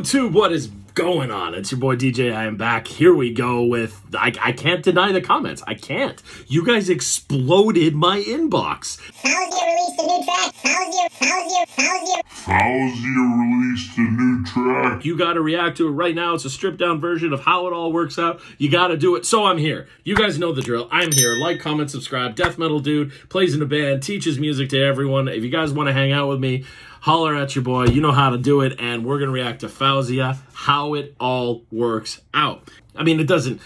YouTube, what is going on? It's your boy DJ. I am back. Here we go with I can't deny the comments. I can't. You guys exploded my inbox. Faouzia released a new track. Faouzia released a new track. You gotta react to it right now. It's a stripped down version of how it all works out. You gotta do it. So I'm here. You guys know the drill. I'm here. Like, comment, subscribe. Death metal dude, plays in a band, teaches music to everyone. If you guys want to hang out with me, holler at your boy. You know how to do it. And we're gonna react to Faouzia, how it all works out. I mean, it doesn't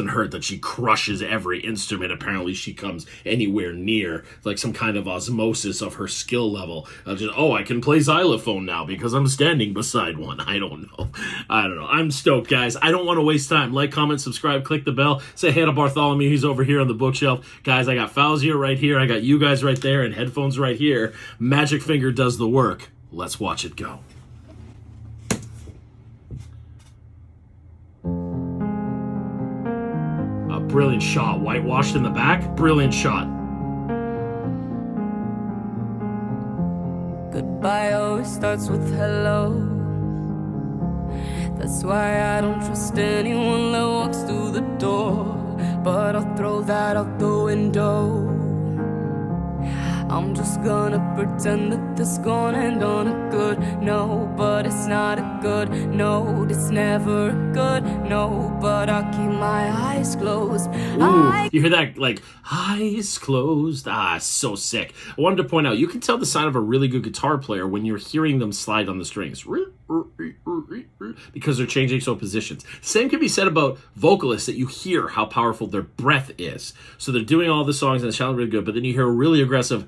hurt that she crushes every instrument. Apparently, she comes anywhere near like some kind of osmosis of her skill level. I can play xylophone now because I'm standing beside one. I don't know. I'm stoked, guys. I don't want to waste time. Like, comment, subscribe, click the bell. Say hey to Bartholomew. He's over here on the bookshelf. Guys, I got Faouzia right here. I got you guys right there and headphones right here. Magic Finger does the work. Let's watch it go. Brilliant shot. Whitewashed in the back. Brilliant shot. Goodbye always starts with hello. That's why I don't trust anyone that walks through the door. But I'll throw that out the window. I'm just gonna pretend that this gonna end on a good note. But it's not a good note. It's never a good note. But I'll keep my eyes closed. Ooh, you hear that, like, eyes closed? So sick. I wanted to point out, you can tell the sign of a really good guitar player when you're hearing them slide on the strings. Because they're changing so positions. Same can be said about vocalists, that you hear how powerful their breath is. So they're doing all the songs and it's sounding really good, but then you hear a really aggressive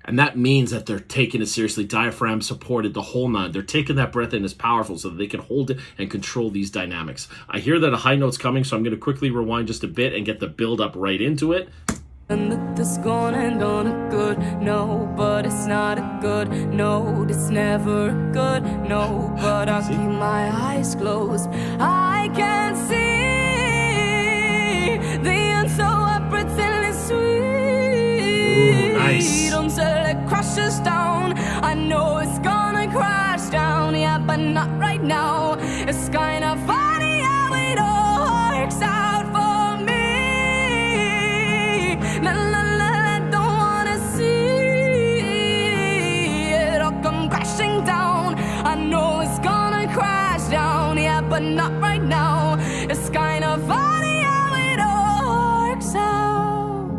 and that means that they're taking it seriously. Diaphragm supported, the whole nine. They're taking that breath in as powerful so that they can hold it and control these dynamics. I hear that a high note's coming, so I'm going to quickly rewind just a bit and get the build up right into it. And that this gonna end on a good note, but it's not a good note. It's never a good note, but I'll keep my eyes closed. I can't see the end, so I pretend it's sweet. Ooh, nice. Until it crashes down. I know it's gonna crash down, yeah, but not right now. It's kind of funny how it all works out for me. La la la, I don't wanna see it all come crashing down. I know it's gonna crash down, yeah, but not right now. It's kind of funny how it all works out.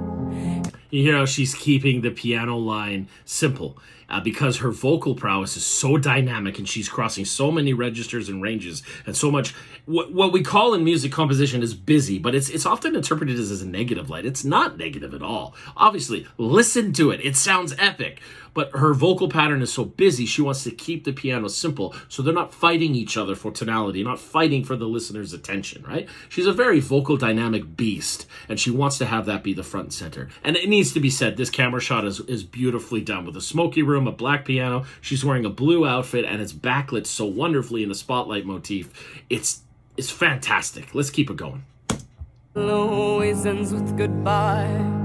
You hear how she's keeping the piano line simple. Because her vocal prowess is so dynamic and she's crossing so many registers and ranges and so much. What we call in music composition is busy, but it's often interpreted as a negative light. It's not negative at all. Obviously, listen to it. It sounds epic. But her vocal pattern is so busy, she wants to keep the piano simple so they're not fighting each other for tonality, not fighting for the listener's attention, right? She's a very vocal dynamic beast, and she wants to have that be the front and center. And it needs to be said, this camera shot is beautifully done with a smoky room, a black piano. She's wearing a blue outfit, and it's backlit so wonderfully in a spotlight motif. It's fantastic. Let's keep it going. Always ends with goodbye.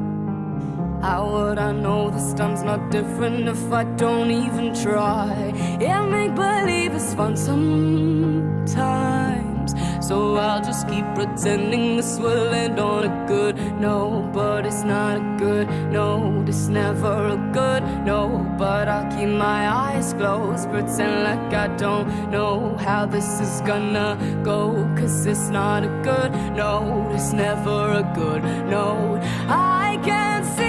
How would I know this time's not different if I don't even try? Yeah, make believe is fun sometimes, so I'll just keep pretending this will end on a good note. But it's not a good note, it's never a good note. But I'll keep my eyes closed, pretend like I don't know how this is gonna go. Cause it's not a good note, it's never a good note. I can't see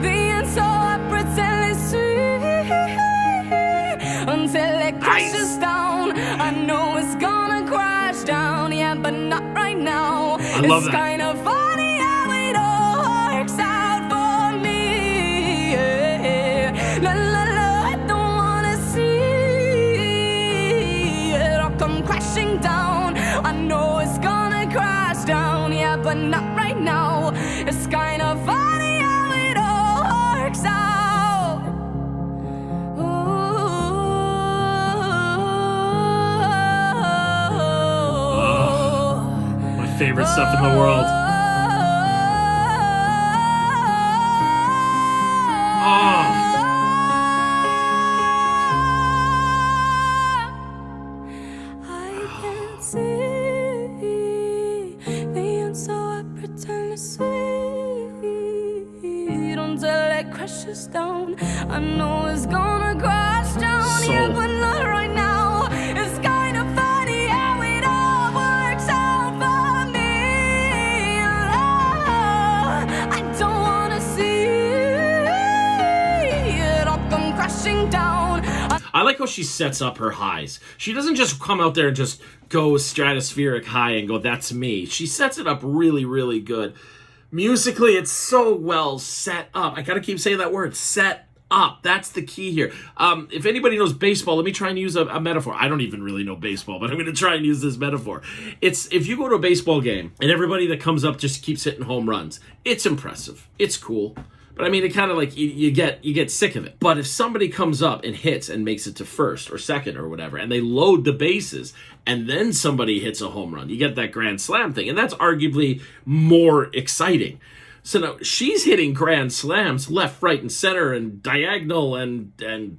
the end, so I pretend it's sweet until it crashes down. I know it's gonna crash down, yeah, but not right now. I love it's that. Kind of funny how it all works out for me. Yeah. La la la, I don't wanna see it all come crashing down. I know it's gonna crash down, yeah, but not right now. It's kind of funny how it all works out. My favorite stuff in the world. Oh. crashes down. I know it's gonna crash down, So- yeah, but not right now. It's kind of funny how it all works out for me. I don't wanna see it all come crashing down. I like how she sets up her highs. She doesn't just come out there and just go stratospheric high and go, that's me. She sets it up really, really good. Musically, it's so well set up. I gotta keep saying that word, set up. That's the key here. If anybody knows baseball, let me try and use a metaphor. I don't even really know baseball, but I'm gonna try and use this metaphor. It's if you go to a baseball game and everybody that comes up just keeps hitting home runs, it's impressive. It's cool. But I mean, it kind of like you get sick of it. But if somebody comes up and hits and makes it to first or second or whatever, and they load the bases, and then somebody hits a home run, you get that grand slam thing, and that's arguably more exciting. So now she's hitting grand slams left, right, and center, and diagonal, and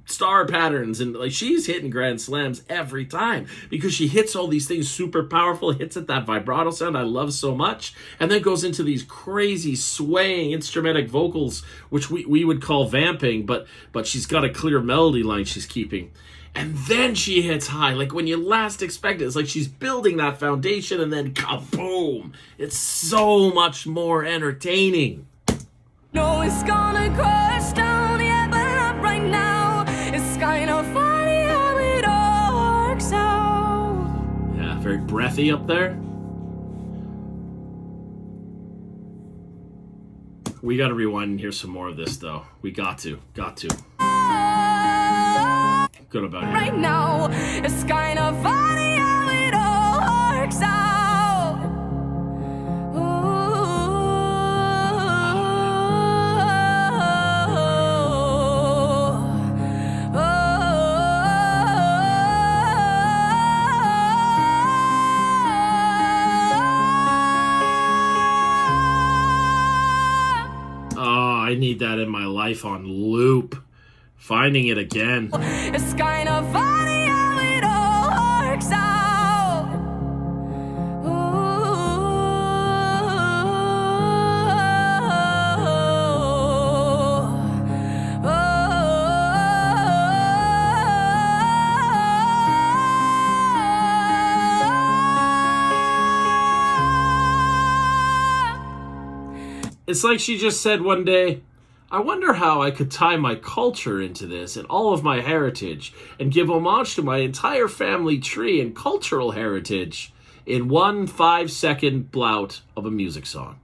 star patterns, and like she's hitting grand slams every time because she hits all these things super powerful, hits at that vibrato sound I love so much, and then goes into these crazy swaying instrumentic vocals, which we would call vamping, but she's got a clear melody line she's keeping. And then she hits high, like when you last expect it. It's like she's building that foundation and then kaboom! It's so much more entertaining. No, it's gonna crash down, yeah, but not right now. It's kind of funny how it all works out. Yeah, very breathy up there. We gotta rewind and hear some more of this, though. We got to. Good about it. Right now, it's kind of funny how it all works out. Oh, I need that in my life on loop. Finding it again. It's kind of funny how it all works out. It's like she just said one day, I wonder how I could tie my culture into this and all of my heritage and give homage to my entire family tree and cultural heritage in one 5-second blout of a music song.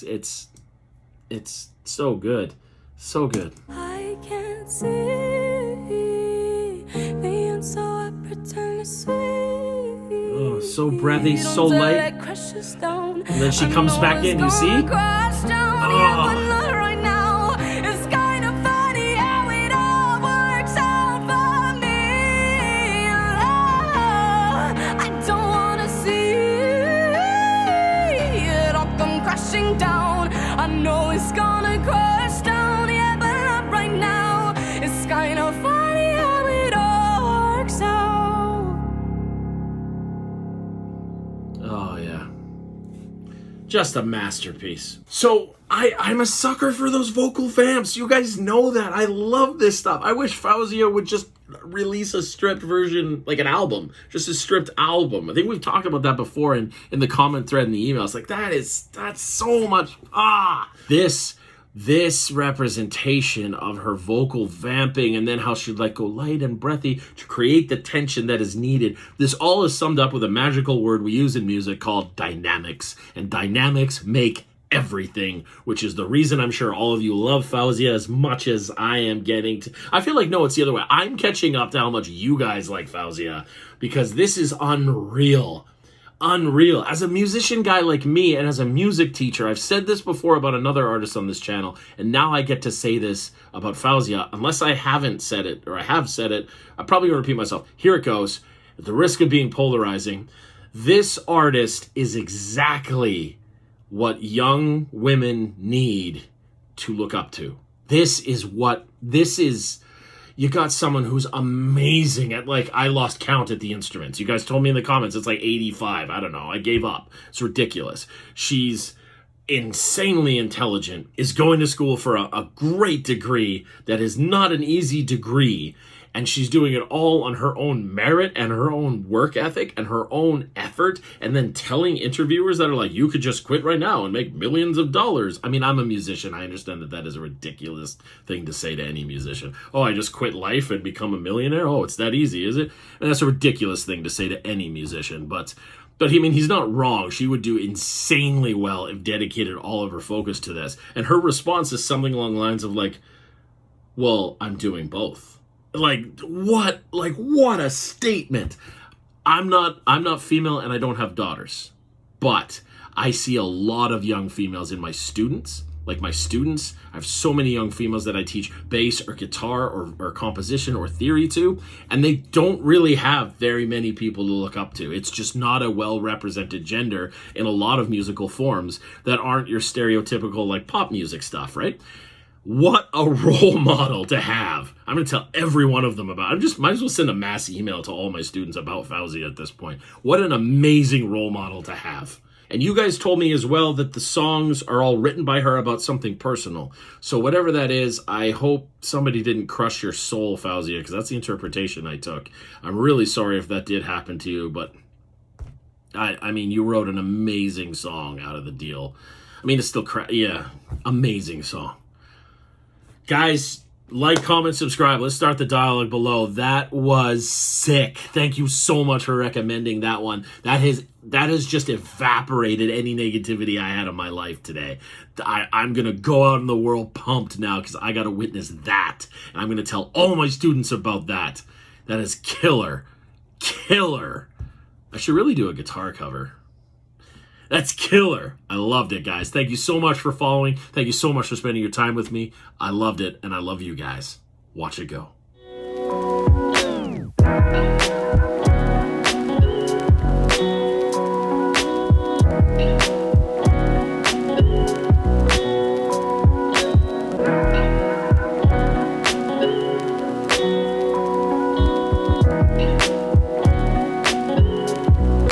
It's so good. So good. I can't see the answer, I pretend to see. Oh, so breathy, so light. And then she comes back in, you see? Down. I know it's gonna crash down, yeah, but not right now. It's kind of funny how it all works out. Oh, yeah. Just a masterpiece. So, I'm a sucker for those vocal vamps. You guys know that. I love this stuff. I wish Faouzia would just release a stripped version, like an album. Just a stripped album. I think we've talked about that before in the comment thread in the emails. Like, that's so much. This representation of her vocal vamping and then how she'd like go light and breathy to create the tension that is needed. This all is summed up with a magical word we use in music called dynamics. And dynamics make everything, which is the reason I'm sure all of you love Faouzia as much as I am getting to. I feel like, no, it's the other way. I'm catching up to how much you guys like Faouzia because this is unreal. Unreal. As a musician guy like me and as a music teacher, I've said this before about another artist on this channel, and now I get to say this about Faouzia. Unless I haven't said it, or I have said it, I'm probably going to repeat myself. Here it goes. At the risk of being polarizing, this artist is exactly what young women need to look up to. This is, you got someone who's amazing at, like, I lost count at the instruments. You guys told me in the comments it's like 85. I don't know. I gave up. It's ridiculous. She's insanely intelligent, is going to school for a great degree that is not an easy degree, and she's doing it all on her own merit and her own work ethic and her own effort, and then telling interviewers that are like, you could just quit right now and make millions of dollars. I mean, I'm a musician. I understand that that is a ridiculous thing to say to any musician. Oh, I just quit life and become a millionaire? Oh, it's that easy, is it? And that's a ridiculous thing to say to any musician, but I mean, he's not wrong. She would do insanely well if dedicated all of her focus to this. And her response is something along the lines of like, well, I'm doing both. What a statement. I'm not female and I don't have daughters, but I see a lot of young females in my students. Like my students, I have so many young females that I teach bass or guitar or composition or theory to, and they don't really have very many people to look up to. It's just not a well-represented gender in a lot of musical forms that aren't your stereotypical like pop music stuff, right? What a role model to have. I'm going to tell every one of them about it. Might as well send a mass email to all my students about Faouzia at this point. What an amazing role model to have. And you guys told me as well that the songs are all written by her about something personal. So whatever that is, I hope somebody didn't crush your soul, Faouzia, because that's the interpretation I took. I'm really sorry if that did happen to you, but I mean, you wrote an amazing song out of the deal. I mean, it's still, amazing song. Guys, like, comment, subscribe. Let's start the dialogue below. That was sick. Thank you so much for recommending that one. That has just evaporated any negativity I had in my life today. I'm going to go out in the world pumped now because I got to witness that. And I'm going to tell all my students about that. That is killer. Killer. I should really do a guitar cover. That's killer. I loved it, guys. Thank you so much for following. Thank you so much for spending your time with me. I loved it, and I love you guys. Watch it go.